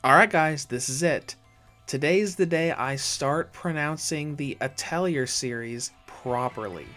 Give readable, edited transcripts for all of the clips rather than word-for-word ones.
Alright guys, this is it. Today's the day I start pronouncing the Atelier series properly.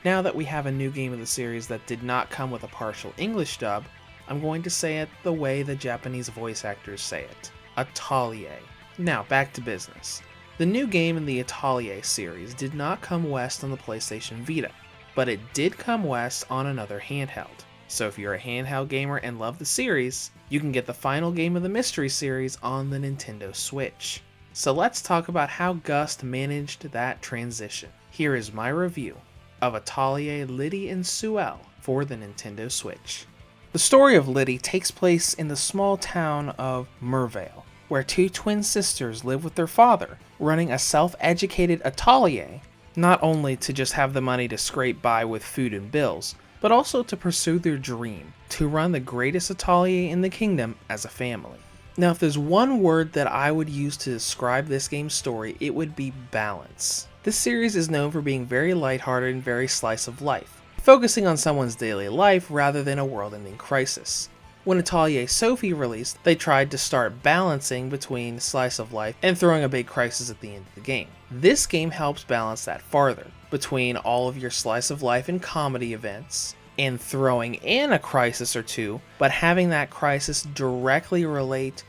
Now that we have a new game of the series that did not come with a partial English dub, I'm going to say it the way the Japanese voice actors say it. Atelier. Now back to business. The new game in the Atelier series did not come west on the PlayStation Vita, but it did come west on another handheld. So if you're a handheld gamer and love the series, you can get the final game of the mystery series on the Nintendo Switch. So let's talk about how Gust managed that transition. Here is my review of Atelier Lydie Suelle for the Nintendo Switch. The story of Lydie takes place in the small town of Mervale, where two twin sisters live with their father, running a self-educated atelier, not only to just have the money to scrape by with food and bills, but also to pursue their dream, to run the greatest atelier in the kingdom as a family. Now if there's one word that I would use to describe this game's story, it would be balance. This series is known for being very lighthearted and very slice of life, focusing on someone's daily life rather than a world-ending crisis. When Atelier Sophie released, they tried to start balancing between slice of life and throwing a big crisis at the end of the game. This game helps balance that farther, between all of your slice of life and comedy events, and throwing in a crisis or two, but having that crisis directly relate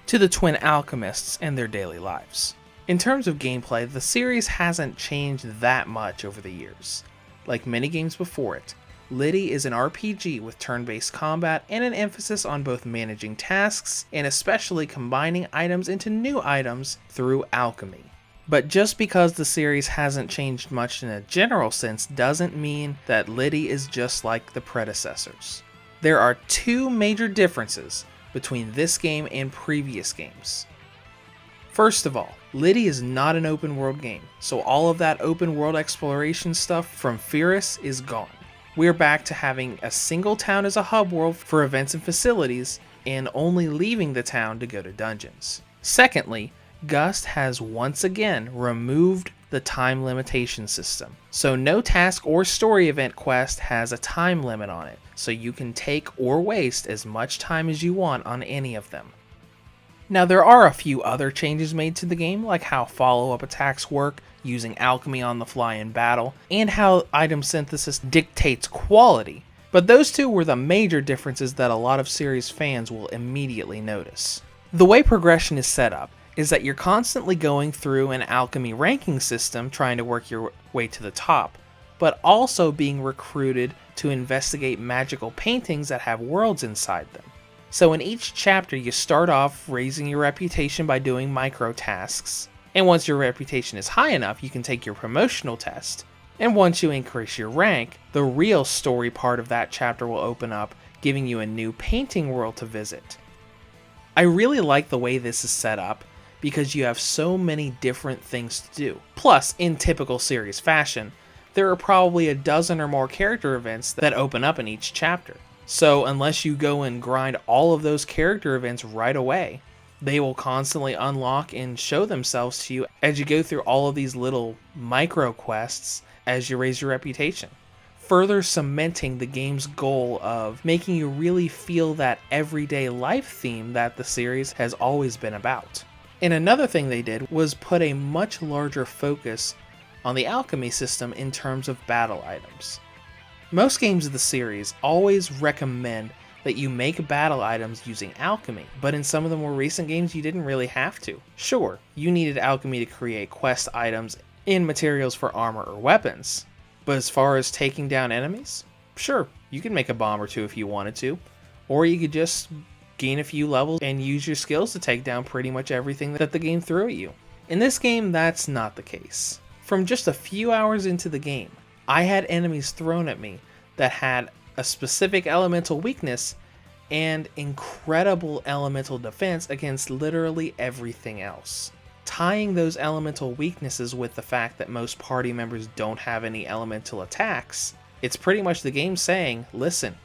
to the twin alchemists and their daily lives. In terms of gameplay, the series hasn't changed that much over the years. Like many games before it, Lydie is an RPG with turn-based combat and an emphasis on both managing tasks and especially combining items into new items through alchemy. But just because the series hasn't changed much in a general sense doesn't mean that Lydie is just like the predecessors. There are two major differences between this game and previous games. First of all, Lydie is not an open world game, so all of that open world exploration stuff from Firis is gone. We're back to having a single town as a hub world for events and facilities, and only leaving the town to go to dungeons. Secondly, Gust has once again removed the time limitation system. So no task or story event quest has a time limit on it, so you can take or waste as much time as you want on any of them. Now there are a few other changes made to the game, like how follow-up attacks work, using alchemy on the fly in battle, and how item synthesis dictates quality, but those two were the major differences that a lot of series fans will immediately notice. The way progression is set up is that you're constantly going through an alchemy ranking system trying to work your way to the top, but also being recruited to investigate magical paintings that have worlds inside them. So in each chapter you start off raising your reputation by doing micro tasks, and once your reputation is high enough you can take your promotional test, and once you increase your rank, the real story part of that chapter will open up, giving you a new painting world to visit. I really like the way this is set up, because you have so many different things to do. Plus, in typical series fashion, there are probably a dozen or more character events that open up in each chapter. So unless you go and grind all of those character events right away, they will constantly unlock and show themselves to you as you go through all of these little micro quests as you raise your reputation, further cementing the game's goal of making you really feel that everyday life theme that the series has always been about. And another thing they did was put a much larger focus on the alchemy system in terms of battle items. Most games of the series always recommend that you make battle items using alchemy, but in some of the more recent games you didn't really have to. Sure, you needed alchemy to create quest items and materials for armor or weapons, but as far as taking down enemies, sure, you could make a bomb or two if you wanted to, or you could just gain a few levels and use your skills to take down pretty much everything that the game threw at you. In this game, that's not the case. From just a few hours into the game, I had enemies thrown at me that had a specific elemental weakness and incredible elemental defense against literally everything else. Tying those elemental weaknesses with the fact that most party members don't have any elemental attacks, it's pretty much the game saying, listen,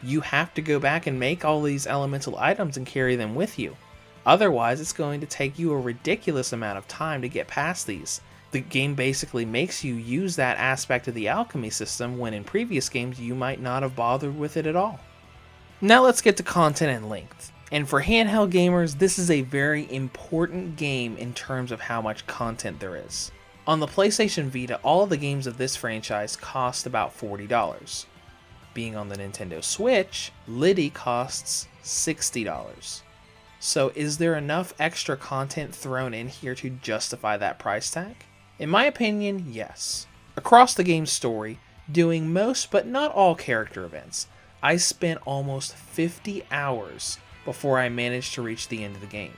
you have to go back and make all these elemental items and carry them with you. Otherwise, it's going to take you a ridiculous amount of time to get past these. The game basically makes you use that aspect of the alchemy system when in previous games you might not have bothered with it at all. Now let's get to content and length. And for handheld gamers, this is a very important game in terms of how much content there is. On the PlayStation Vita, all of the games of this franchise cost about $40. Being on the Nintendo Switch, Lydie costs $60. So is there enough extra content thrown in here to justify that price tag? In my opinion, yes. Across the game's story, doing most but not all character events, I spent almost 50 hours before I managed to reach the end of the game.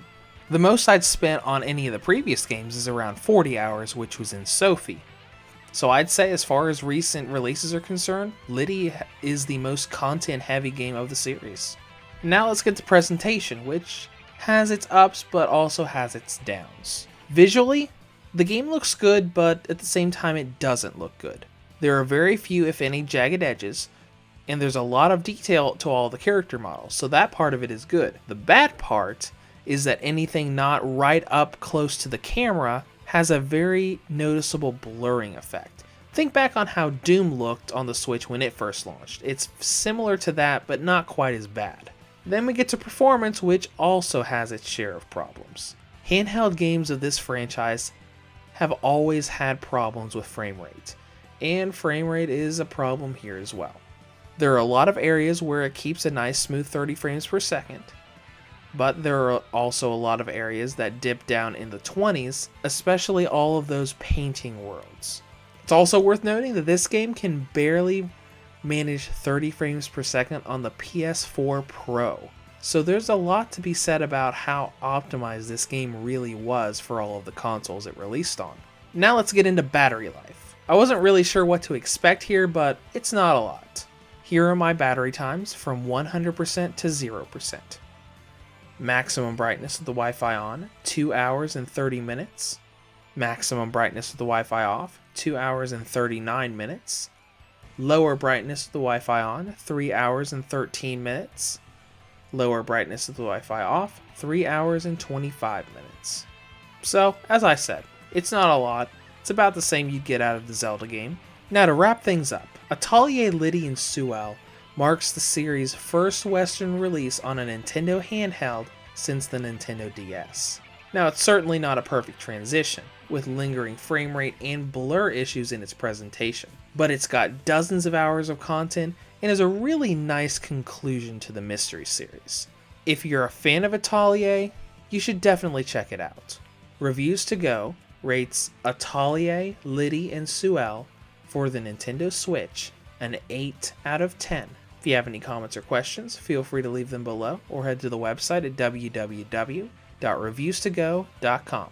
The most I'd spent on any of the previous games is around 40 hours, which was in Sophie. So I'd say as far as recent releases are concerned, Lydie is the most content heavy game of the series. Now let's get to presentation, which has its ups but also has its downs. Visually, the game looks good, but at the same time it doesn't look good. There are very few, if any, jagged edges, and there's a lot of detail to all the character models, so that part of it is good. The bad part is that anything not right up close to the camera has a very noticeable blurring effect. Think back on how Doom looked on the Switch when it first launched. It's similar to that, but not quite as bad. Then we get to performance, which also has its share of problems. Handheld games of this franchise have always had problems with frame rate, and frame rate is a problem here as well. There are a lot of areas where it keeps a nice smooth 30 frames per second, but there are also a lot of areas that dip down in the 20s, especially all of those painting worlds. It's also worth noting that this game can barely manage 30 frames per second on the PS4 Pro, so there's a lot to be said about how optimized this game really was for all of the consoles it released on. Now let's get into battery life. I wasn't really sure what to expect here, but it's not a lot. Here are my battery times from 100% to 0%. Maximum brightness of the Wi-Fi on, 2 hours and 30 minutes. Maximum brightness of the Wi-Fi off, 2 hours and 39 minutes. Lower brightness of the Wi-Fi on, 3 hours and 13 minutes. Lower brightness of the Wi-Fi off, 3 hours and 25 minutes. So, as I said, it's not a lot. It's about the same you'd get out of the Zelda game. Now to wrap things up, Atelier Lydie Suelle marks the series' first Western release on a Nintendo handheld since the Nintendo DS. Now it's certainly not a perfect transition, with lingering frame rate and blur issues in its presentation, but it's got dozens of hours of content and is a really nice conclusion to the Mystery series. If you're a fan of Atelier, you should definitely check it out. Reviews to Go rates Atelier Lydie Suelle for the Nintendo Switch an 8 out of 10. If you have any comments or questions, feel free to leave them below or head to the website at www.reviewstogo.com.